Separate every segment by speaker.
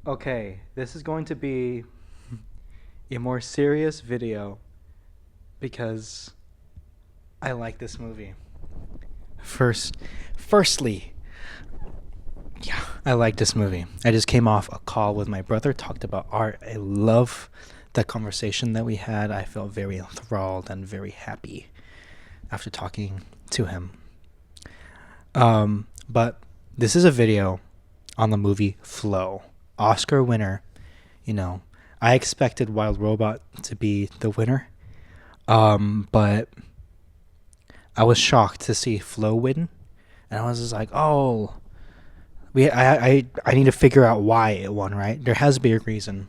Speaker 1: Okay, this is going to be a more serious video because I like this movie. First, firstly, yeah, I like this movie. I just came off a call with my brother, talked about art. I love the conversation that we had. I felt very enthralled and very happy after talking to him. But this is a video on the movie Flow, Oscar winner. You know, I expected Wild Robot to be the winner, but I was shocked to see Flow win, and I was just like, oh, I need to figure out why it won. Right, there has to be a reason.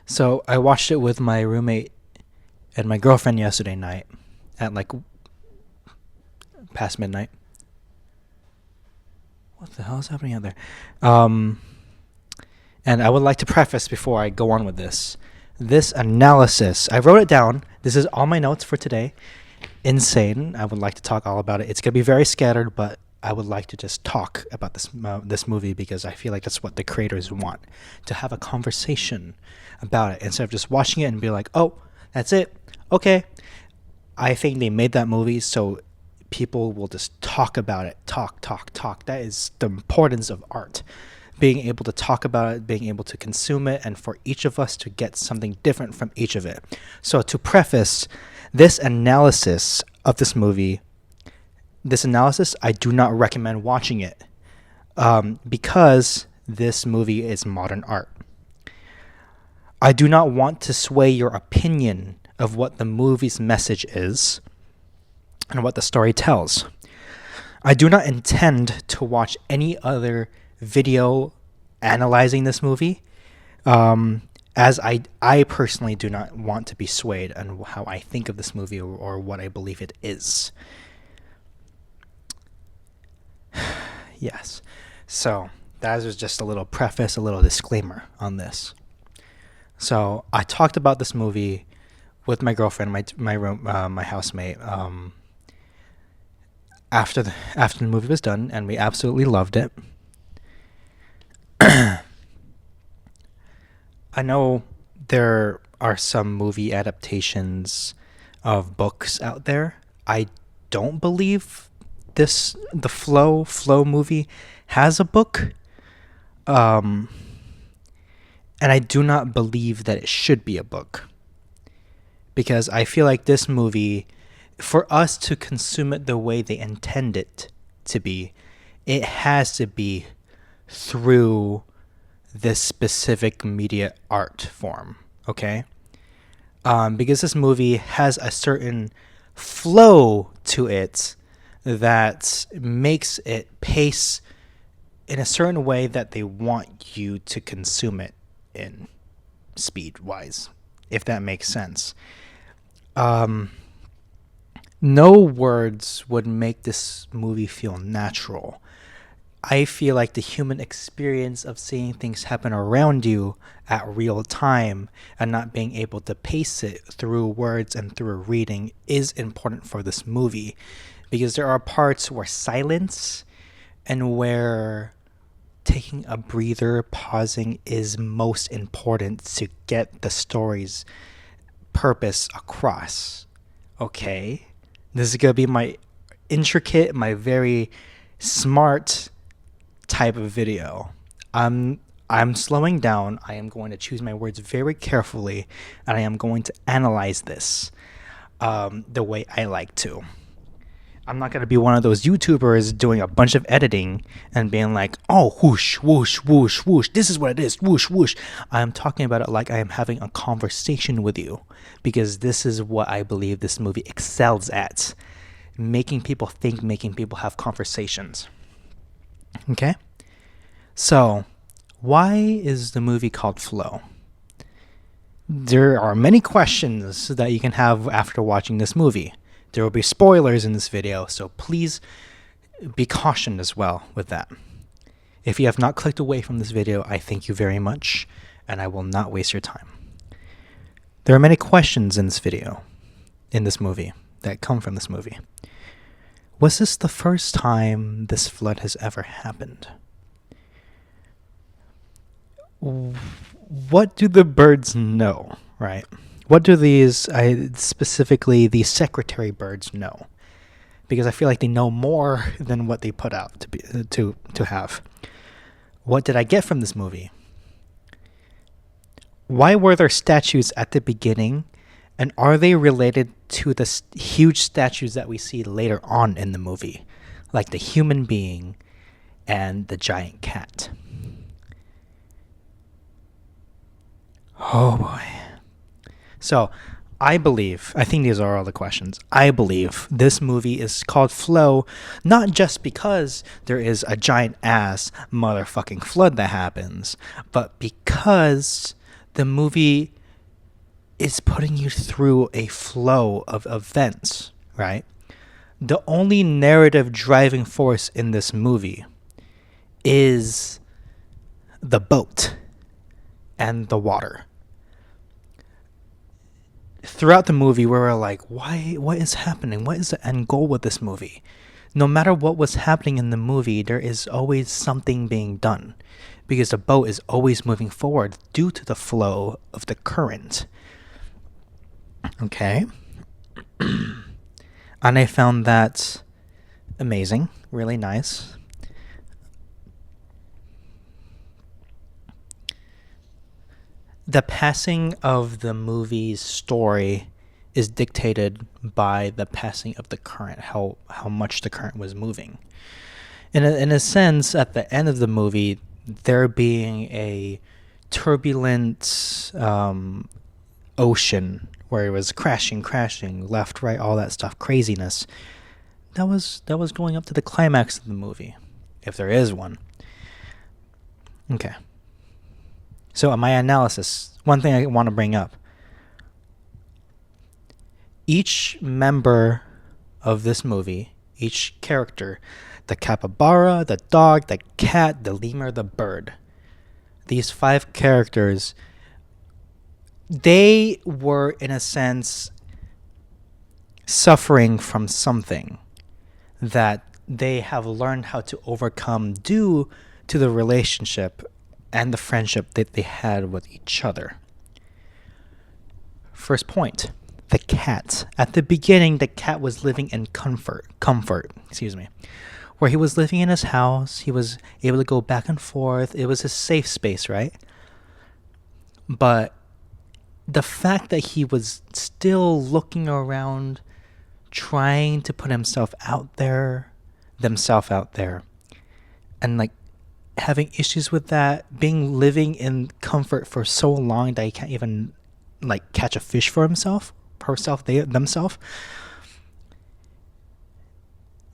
Speaker 1: So I watched it with my roommate and my girlfriend yesterday night at like past midnight. What the hell is happening out there? Um, and I would like to preface before I go on with this analysis. I wrote it down. This is all my notes for today. Insane. I would like to talk all about it. It's gonna be very scattered, but I would like to just talk about this movie because I feel like that's what the creators want, to have a conversation about it instead of just watching it and be like, oh, that's it. Okay. I think they made that movie so people will just talk about it. Talk, talk, talk. That is the importance of art. Being able to talk about it, being able to consume it, and for each of us to get something different from each of it. So, to preface this analysis of this movie, I do not recommend watching it because this movie is modern art. I do not want to sway your opinion of what the movie's message is and what the story tells. I do not intend to watch any other video analyzing this movie, as I personally do not want to be swayed on how I think of this movie or what I believe it is. Yes. So that was just a little preface, a little disclaimer on this. So I talked about this movie with my girlfriend, my housemate, after the movie was done, and we absolutely loved it. I know there are some movie adaptations of books out there. I don't believe the Flow movie has a book. Um, and I do not believe that it should be a book because I feel like this movie, for us to consume it the way they intend it to be, it has to be through this specific media art form, okay? Because this movie has a certain flow to it that makes it pace in a certain way that they want you to consume it in speed wise, if that makes sense. Um, no words would make this movie feel natural. I feel like the human experience of seeing things happen around you at real time and not being able to pace it through words and through reading is important for this movie because there are parts where silence and where taking a breather, pausing is most important to get the story's purpose across. Okay? This is going to be my intricate, my very smart type of video. I'm slowing down. I am going to choose my words very carefully, and I am going to analyze this the way I like to. I'm not going to be one of those YouTubers doing a bunch of editing and being like, oh, whoosh, whoosh, whoosh, whoosh. This is what it is. Whoosh, whoosh. I'm talking about it like I am having a conversation with you because this is what I believe this movie excels at, making people think, making people have conversations. Okay? So, why is the movie called Flow? There are many questions that you can have after watching this movie. There will be spoilers in this video, so please be cautioned as well with that. If you have not clicked away from this video, I thank you very much, and I will not waste your time. There are many questions in this movie, that come from this movie. Was this the first time this flood has ever happened? what do the birds know, right? What do specifically the secretary birds know? Because I feel like they know more than what they put out to have. What did I get from this movie? Why were there statues at the beginning, and are they related to the huge statues that we see later on in the movie, like the human being and the giant cat? Oh boy. So, I think these are all the questions. I believe this movie is called Flow not just because there is a giant ass motherfucking flood that happens, but because the movie is putting you through a flow of events, right? The only narrative driving force in this movie is the boat and the water. Throughout the movie, we were like, why? What is happening? What is the end goal with this movie? No matter what was happening in the movie, there is always something being done because the boat is always moving forward due to the flow of the current. Okay. And I found that amazing, really nice. The passing of the movie's story is dictated by the passing of the current, how much the current was moving. In a sense, at the end of the movie, there being a turbulent ocean where it was crashing, left, right, all that stuff, craziness. That was going up to the climax of the movie, if there is one. Okay. So my analysis, one thing I want to bring up. Each member of this movie, each character, the capybara, the dog, the cat, the lemur, the bird, these 5 characters, they were, in a sense, suffering from something that they have learned how to overcome due to the relationship and the friendship that they had with each other. First point, the cat. At the beginning, the cat was living in comfort, where he was living in his house. He was able to go back and forth. It was a safe space, right? But the fact that he was still looking around, trying to put themselves out there, and like having issues with that, living in comfort for so long that he can't even like catch a fish for themselves.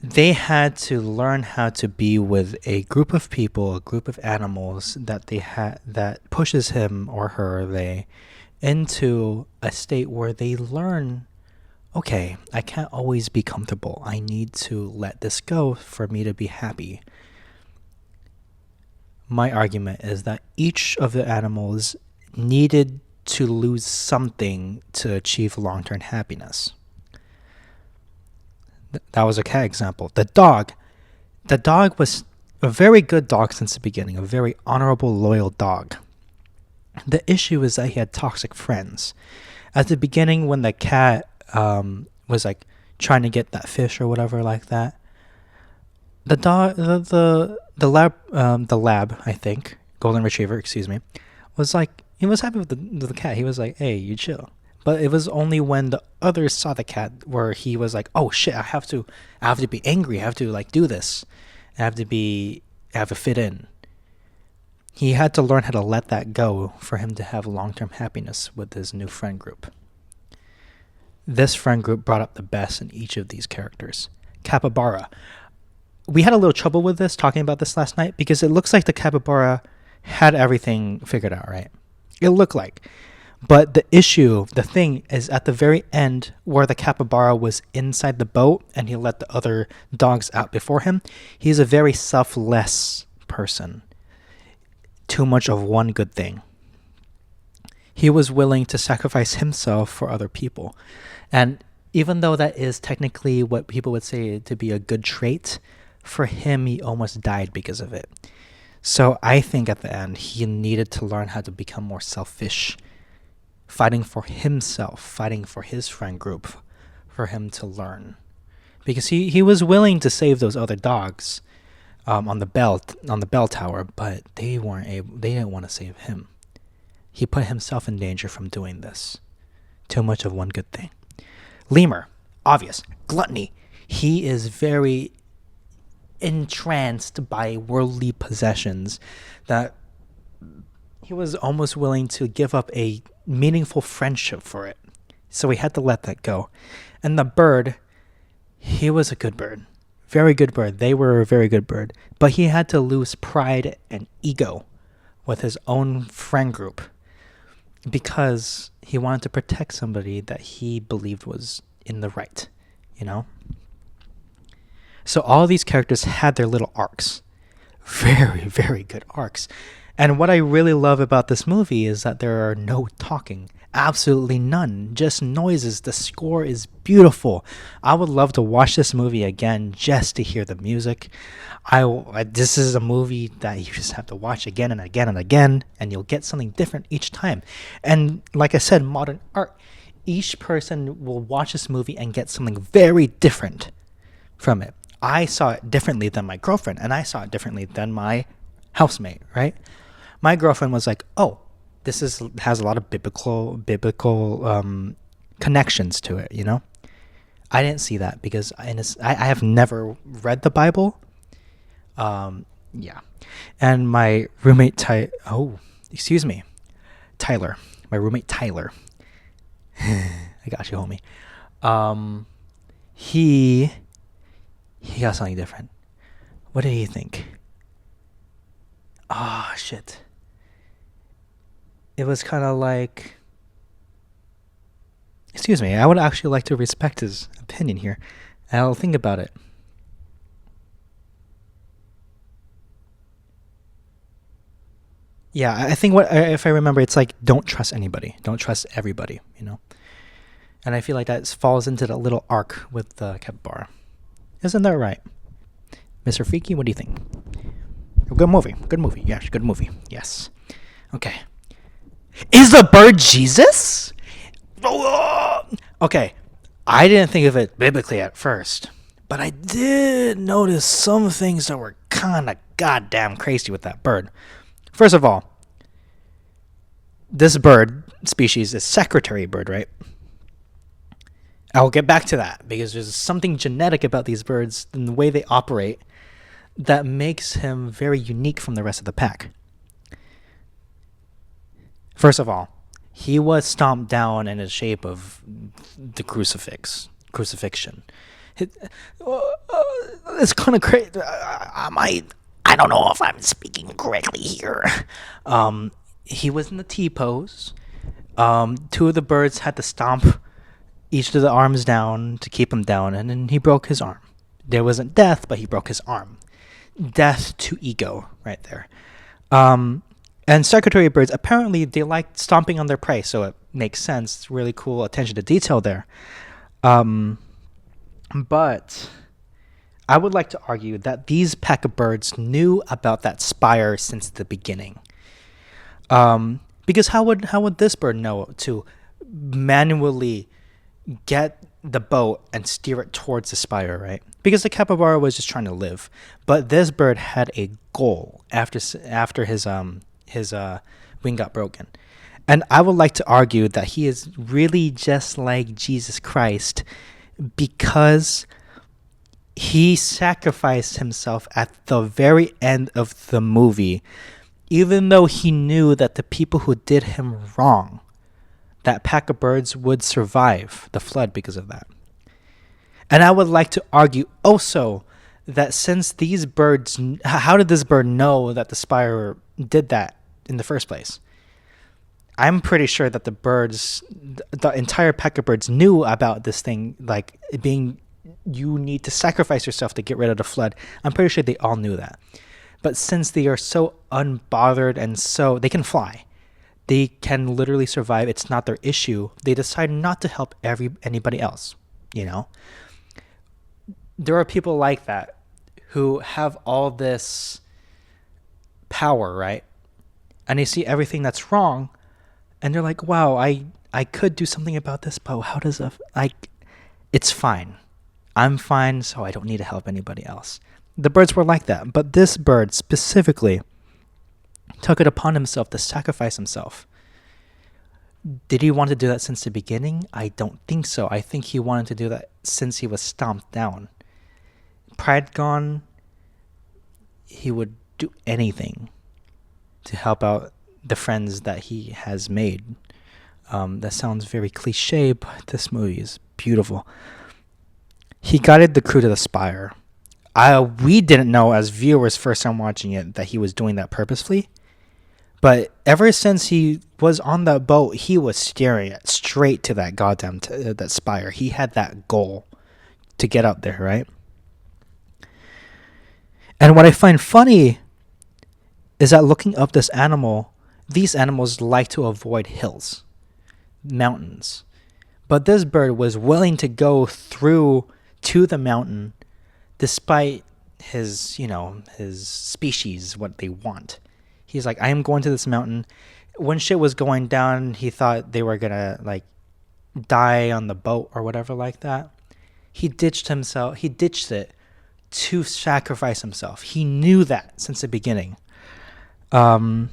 Speaker 1: They had to learn how to be with a group of people, a group of animals that pushes him or her into a state where they learn, okay, I can't always be comfortable. I need to let this go for me to be happy. My argument is that each of the animals needed to lose something to achieve long-term happiness. That was a cat example. The dog was a very good dog since the beginning, a very honorable, loyal dog. The issue is that he had toxic friends. At the beginning, when the cat was like trying to get that fish or whatever like that, the dog, the lab, I think, golden retriever, was like, he was happy with the cat. He was like, hey, you chill. But it was only when the others saw the cat where he was like, oh shit, I have to be angry. I have to like do this. I have to fit in. He had to learn how to let that go for him to have long-term happiness with his new friend group. This friend group brought up the best in each of these characters. Capybara. We had a little trouble with this, talking about this last night, because it looks like the capybara had everything figured out, right? It looked like. But the thing is at the very end where the capybara was inside the boat and he let the other dogs out before him, he's a very selfless person. Too much of one good thing. He was willing to sacrifice himself for other people. And even though that is technically what people would say to be a good trait, for him, he almost died because of it. So I think at the end, he needed to learn how to become more selfish, fighting for himself, fighting for his friend group, for him to learn. Because he was willing to save those other dogs on the bell tower, but they weren't able. They didn't want to save him. He put himself in danger from doing this. Too much of one good thing. Lemur, obvious. Gluttony. He is very entranced by worldly possessions that he was almost willing to give up a meaningful friendship for it. So he had to let that go. And the bird, he was a good bird. Very good bird. They were a very good bird. But he had to lose pride and ego with his own friend group because he wanted to protect somebody that he believed was in the right, you know? So all these characters had their little arcs. Very, very good arcs. And what I really love about this movie is that there are no talking. Absolutely none. Just noises. The score is beautiful. I would love to watch this movie again just to hear the music. This is a movie that you just have to watch again and again and again, and you'll get something different each time. And like I said, modern art. Each person will watch this movie and get something very different from it. I saw it differently than my girlfriend, and I saw it differently than my housemate, right? My girlfriend was like, "Oh, has a lot of biblical connections to it," you know. I didn't see that because I have never read the Bible. Yeah, and my roommate Tyler, my roommate Tyler. I got you, homie. He got something different. What did he think? Ah, shit. It was kind of like... Excuse me, I would actually like to respect his opinion here. I'll think about it. Yeah, I think if I remember, it's like don't trust anybody. Don't trust everybody, you know? And I feel like that falls into the little arc with the capybara. Isn't that right? Mr. Freaky, what do you think? Good movie. Good movie. Yes, good movie. Yes. Okay. Is the bird Jesus? Okay. I didn't think of it biblically at first, but I did notice some things that were kind of goddamn crazy with that bird. First of all, this bird species is secretary bird, right? I'll get back to that because there's something genetic about these birds and the way they operate that makes him very unique from the rest of the pack. First of all, he was stomped down in the shape of the crucifixion. It's kind of crazy. I don't know if I'm speaking correctly here. He was in the T pose. Two of the birds had to stomp each of the arms down to keep him down, and then he broke his arm. There wasn't death, but he broke his arm. Death to ego, right there. And secretary birds, apparently they like stomping on their prey, so it makes sense. It's really cool attention to detail there. But I would like to argue that these pack of birds knew about that spire since the beginning. Because how would this bird know to manually get the boat and steer it towards the spire, right? Because the capybara was just trying to live, but this bird had a goal after his wing got broken. And I would like to argue that he is really just like Jesus Christ because he sacrificed himself at the very end of the movie, even though he knew that the people who did him wrong, that pack of birds would survive the flood because of that. And I would like to argue also that since these birds, how did this bird know that the spire did that in the first place? I'm pretty sure that the entire pack of birds knew about this thing, like it being, you need to sacrifice yourself to get rid of the flood. I'm pretty sure they all knew that. But since they are so unbothered and so, they can fly. They can literally survive. It's not their issue. They decide not to help anybody else, you know? There are people like that who have all this power, right? And they see everything that's wrong, and they're like, "Wow, I could do something about this, but how does a like? It's fine. I'm fine, so I don't need to help anybody else." The birds were like that, but this bird specifically took it upon himself to sacrifice himself. Did he want to do that since the beginning? I don't think so. I think he wanted to do that since he was stomped down. Pride gone, he would do anything to help out the friends that he has made. That sounds very cliche, but this movie is beautiful. He guided the crew to the spire. We didn't know as viewers first time watching it that he was doing that purposefully. But ever since he was on that boat, he was staring straight to that goddamn that spire. He had that goal to get up there, right? And what I find funny is that looking up this animal, these animals like to avoid hills, mountains. But this bird was willing to go through to the mountain despite his species, what they want. He's like, I am going to this mountain. When shit was going down, he thought they were gonna like die on the boat or whatever like that. He ditched it to sacrifice himself. He knew that since the beginning. Yeah.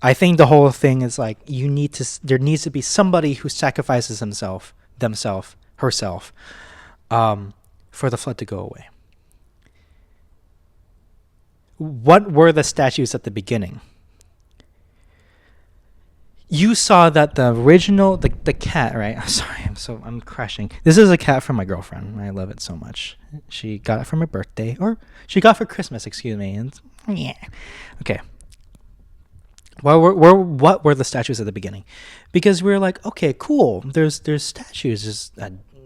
Speaker 1: I think the whole thing is like there needs to be somebody who sacrifices herself, for the flood to go away. What were the statues at the beginning? You saw that the original, the cat, right? I'm sorry, I'm crashing. This is a cat from my girlfriend. I love it so much. She got it for my birthday, or she got it for Christmas, excuse me. And yeah, okay. What were the statues at the beginning? Because we were like, okay, cool. There's statues, just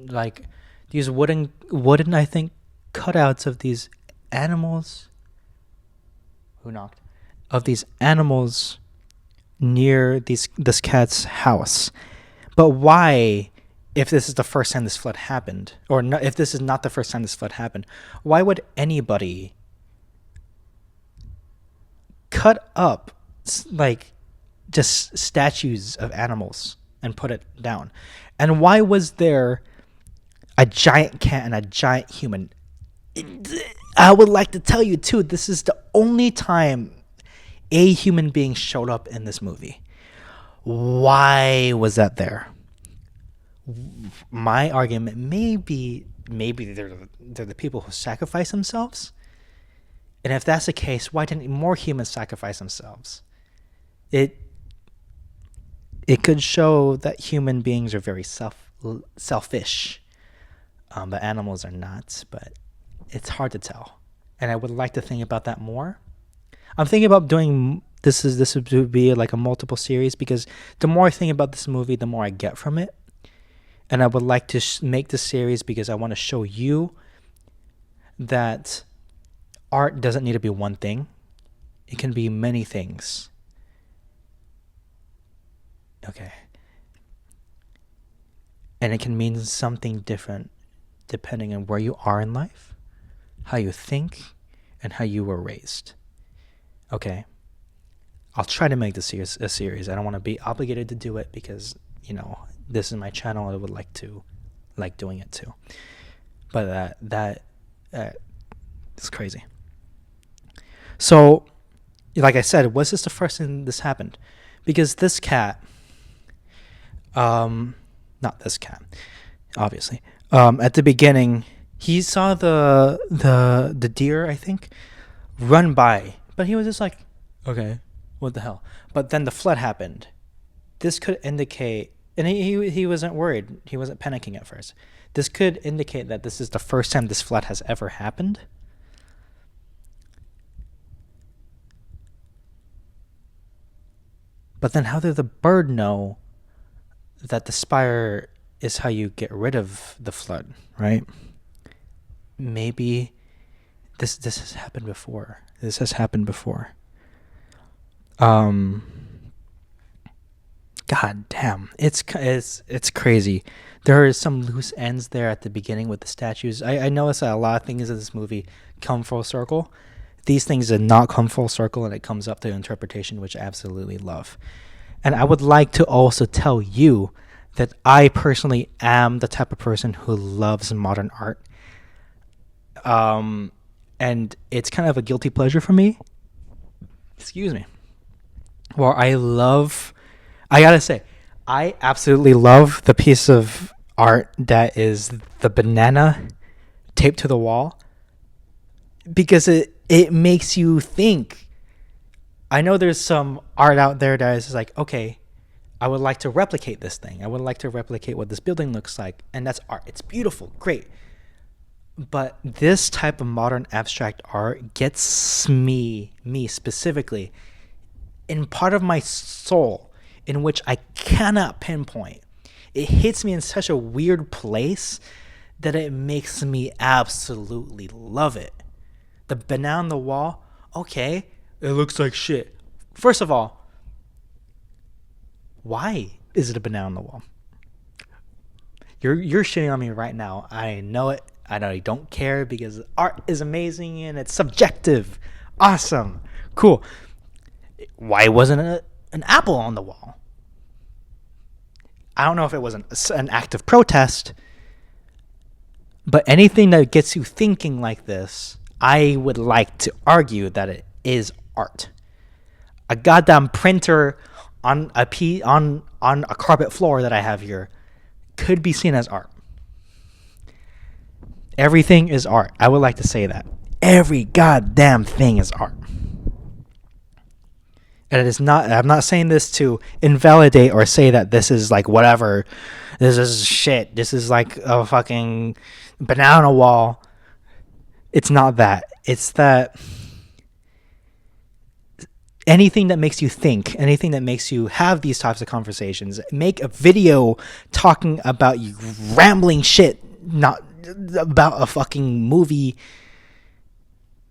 Speaker 1: like these wooden I think cutouts of these animals. Who knocked? Of these animals near this cat's house. But why, if this is the first time this flood happened, or no, if this is not the first time this flood happened, why would anybody cut up like just statues of animals and put it down? And why was there a giant cat and a giant human? I would like to tell you too, this is the only time a human being showed up in this movie. Why was that there? My argument maybe they're the people who sacrifice themselves. And if that's the case, why didn't more humans sacrifice themselves? It could show that human beings are very selfish. But animals are not, but it's hard to tell. And I would like to think about that more. I'm thinking about doing this would be like a multiple series, because the more I think about this movie, the more I get from it. And I would like to make this series because I want to show you that art doesn't need to be one thing. It can be many things. Okay. And it can mean something different depending on where you are in life, how you think, and how you were raised. Okay. I'll try to make this a series. I don't want to be obligated to do it because, this is my channel. I would like to like doing it too. But that is crazy. So, like I said, was this the first time this happened? Because this cat, not this cat, obviously. At the beginning, he saw the deer, I think, run by, but he was just like, okay, what the hell? But then the flood happened. This could indicate, and he wasn't worried. He wasn't panicking at first. This could indicate that this is the first time this flood has ever happened. But then how did the bird know that the spire is how you get rid of the flood, right? Maybe this has happened before. This has happened before. God damn, it's crazy. There are some loose ends there at the beginning with the statues. I noticed that a lot of things in this movie come full circle, These things did not come full circle, and it comes up to interpretation, which I absolutely love. And I would like to also tell you that I personally am the type of person who loves modern art. And it's kind of a guilty pleasure for me. Excuse me. Well, I gotta say, I absolutely love the piece of art that is the banana taped to the wall, because it makes you think. I know there's some art out there that is just like, okay, I would like to replicate this thing. I would like to replicate what this building looks like, and that's art. It's beautiful, great. But this type of modern abstract art gets me specifically, in part of my soul in which I cannot pinpoint. It hits me in such a weird place that it makes me absolutely love it. The banana on the wall, okay, it looks like shit. First of all, why is it a banana on the wall? You're shitting on me right now. I know it. I know you don't care because art is amazing and it's subjective. Awesome. Cool. Why wasn't it an apple on the wall? I don't know if it was an act of protest, but anything that gets you thinking like this, I would like to argue that it is art. A goddamn printer on a carpet floor that I have here could be seen as art. Everything is art. I would like to say that. Every goddamn thing is art. And it is not, I'm not saying this to invalidate or say that this is like whatever. This is shit. This is like a fucking banana wall. It's not that. It's that anything that makes you think, anything that makes you have these types of conversations, make a video talking about you rambling shit, not about a fucking movie,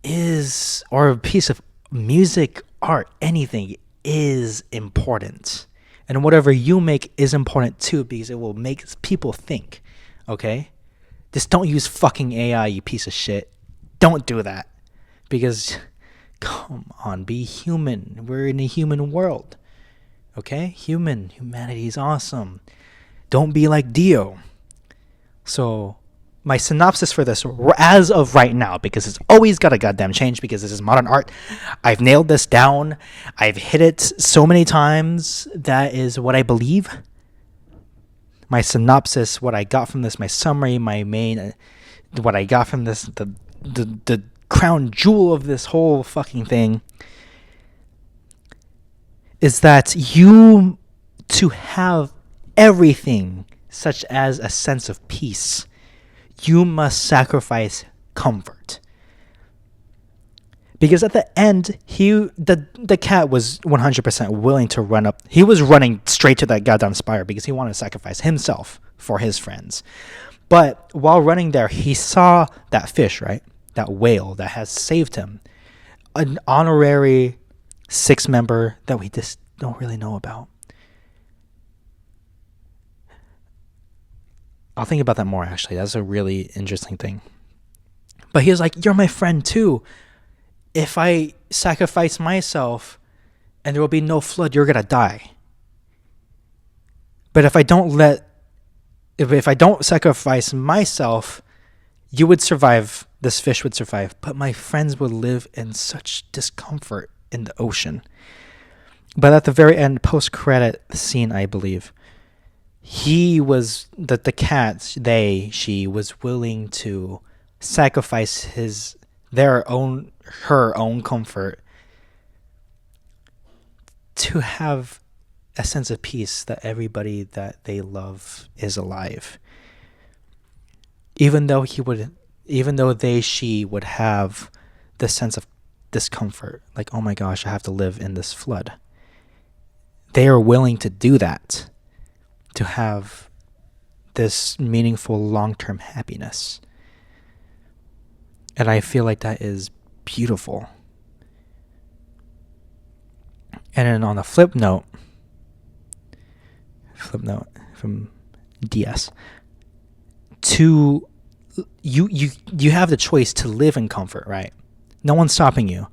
Speaker 1: is, or a piece of music, art, anything is important. And whatever you make is important too, because it will make people think. Okay? Just don't use fucking AI, you piece of shit. Don't do that. Because, come on, be human. We're in a human world. Okay? Humanity is awesome. Don't be like Dio. So, my synopsis for this, as of right now, because it's always got to goddamn change because this is modern art, I've nailed this down. I've hit it so many times. That is what I believe. My synopsis, what I got from this, my summary, my main, what I got from this, the crown jewel of this whole fucking thing, is that you, to have everything such as a sense of peace, you must sacrifice comfort. Because at the end, the cat was 100% willing to run up. He was running straight to that goddamn spire because he wanted to sacrifice himself for his friends. But while running there, he saw that fish, right? That whale that has saved him. An honorary 6 member that we just don't really know about. I'll think about that more, actually. That's a really interesting thing. But he was like, you're my friend too. If I sacrifice myself and there will be no flood, you're going to die. But if I don't sacrifice myself, you would survive. This fish would survive. But my friends would live in such discomfort in the ocean. But at the very end, post-credit scene, I believe, he was, the cat, she was willing to sacrifice her own comfort to have a sense of peace that everybody that they love is alive. Even though she would have the sense of discomfort, like, oh my gosh, I have to live in this flood. They are willing to do that to have this meaningful long-term happiness. And I feel like that is beautiful. And then on a flip note from DS, you have the choice to live in comfort, right? No one's stopping you.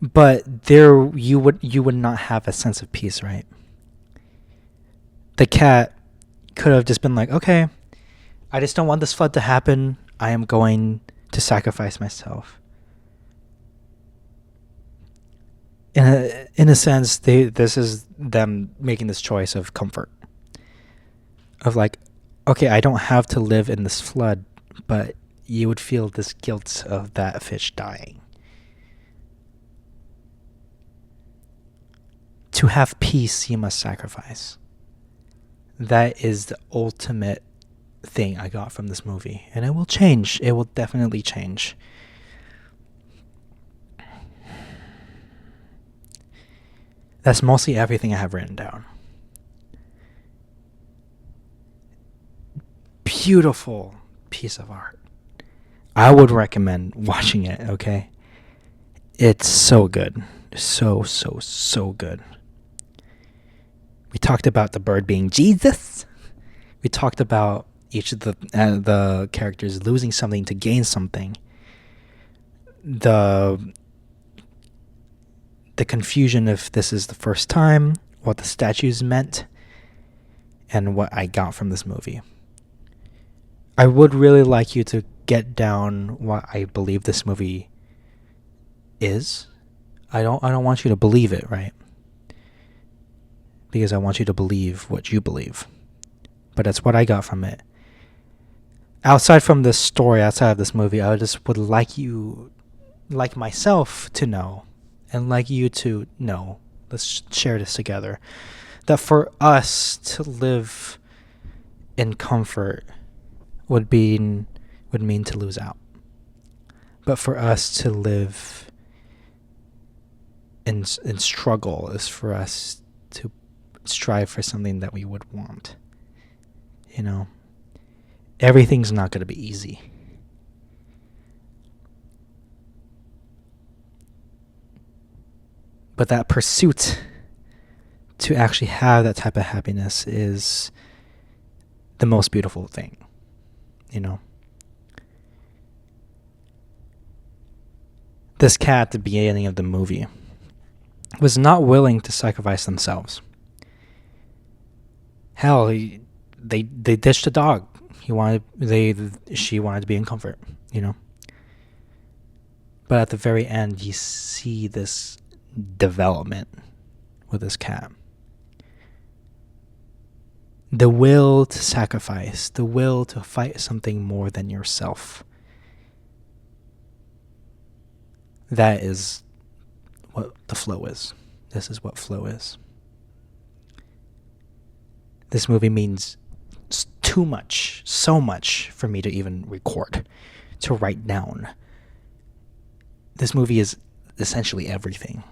Speaker 1: But there you would not have a sense of peace, right? The cat could have just been like, okay, I just don't want this flood to happen. I am going to sacrifice myself. In a sense, this is them making this choice of comfort. Of like, okay, I don't have to live in this flood, but you would feel this guilt of that fish dying. To have peace, you must sacrifice. That is the ultimate thing I got from this movie. And it will change. It will definitely change. That's mostly everything I have written down. Beautiful piece of art. I would recommend watching it, okay? It's so good. So, so, so good. We talked about the bird being Jesus. We talked about each of the characters losing something to gain something. The confusion if this is the first time, what the statues meant, and what I got from this movie. I would really like you to get down what I believe this movie is. I don't want you to believe it, right? Because I want you to believe what you believe. But that's what I got from it. Outside from this story, outside of this movie, I just would like you, like myself, to know, and like you to know, let's share this together, that for us to live in comfort would mean to lose out. But for us to live in struggle is for us to strive for something that we would want. You know, everything's not going to be easy. But that pursuit to actually have that type of happiness is the most beautiful thing, you know. This cat at the beginning of the movie was not willing to sacrifice themselves. Hell, they ditched the dog. She wanted to be in comfort, you know. But at the very end, you see this development with this cat. The will to sacrifice, the will to fight something more than yourself. That is what the flow is. This is what flow is. This movie means too much, so much for me to even record, to write down. This movie is essentially everything.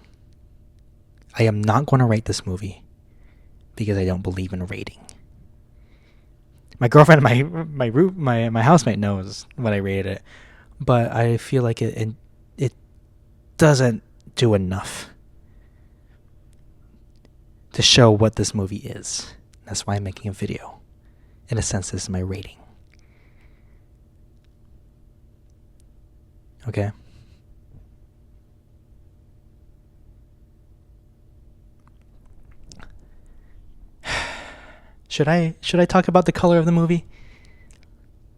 Speaker 1: I am not going to rate this movie because I don't believe in rating. My girlfriend, my housemate knows what I rated it, but I feel like it doesn't do enough to show what this movie is. That's why I'm making a video. In a sense, this is my rating. Okay? Should I talk about the color of the movie?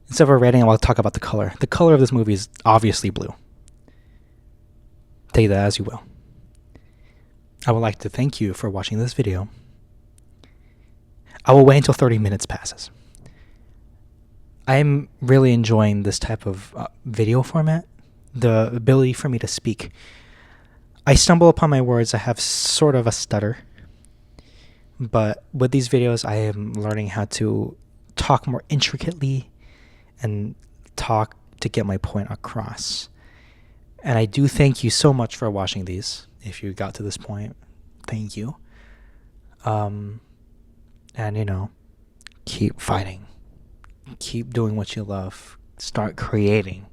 Speaker 1: Instead of a rating, I'll talk about the color. The color of this movie is obviously blue. Take that as you will. I would like to thank you for watching this video. I will wait until 30 minutes passes. I'm really enjoying this type of video format. The ability for me to speak. I stumble upon my words. I have sort of a stutter. But with these videos, I am learning how to talk more intricately and talk to get my point across. And I do thank you so much for watching these. If you got to this point, thank you. And, you know, keep fighting. Keep doing what you love. Start creating,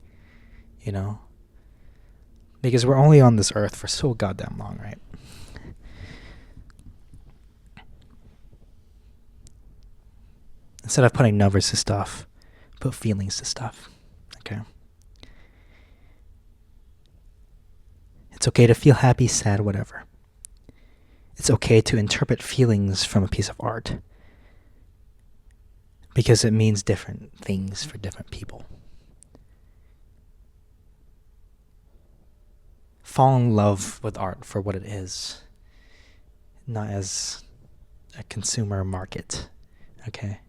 Speaker 1: you know. Because we're only on this earth for so goddamn long, right? Instead of putting numbers to stuff, put feelings to stuff. Okay? It's okay to feel happy, sad, whatever. It's okay to interpret feelings from a piece of art because it means different things for different people. Fall in love with art for what it is, not as a consumer market, okay?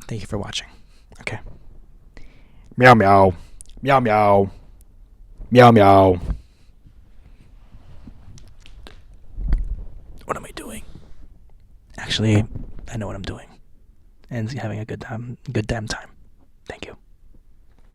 Speaker 1: Thank you for watching. Okay. Meow meow. Meow meow. Meow meow. What am I doing? Actually, I know what I'm doing. And having a good damn time.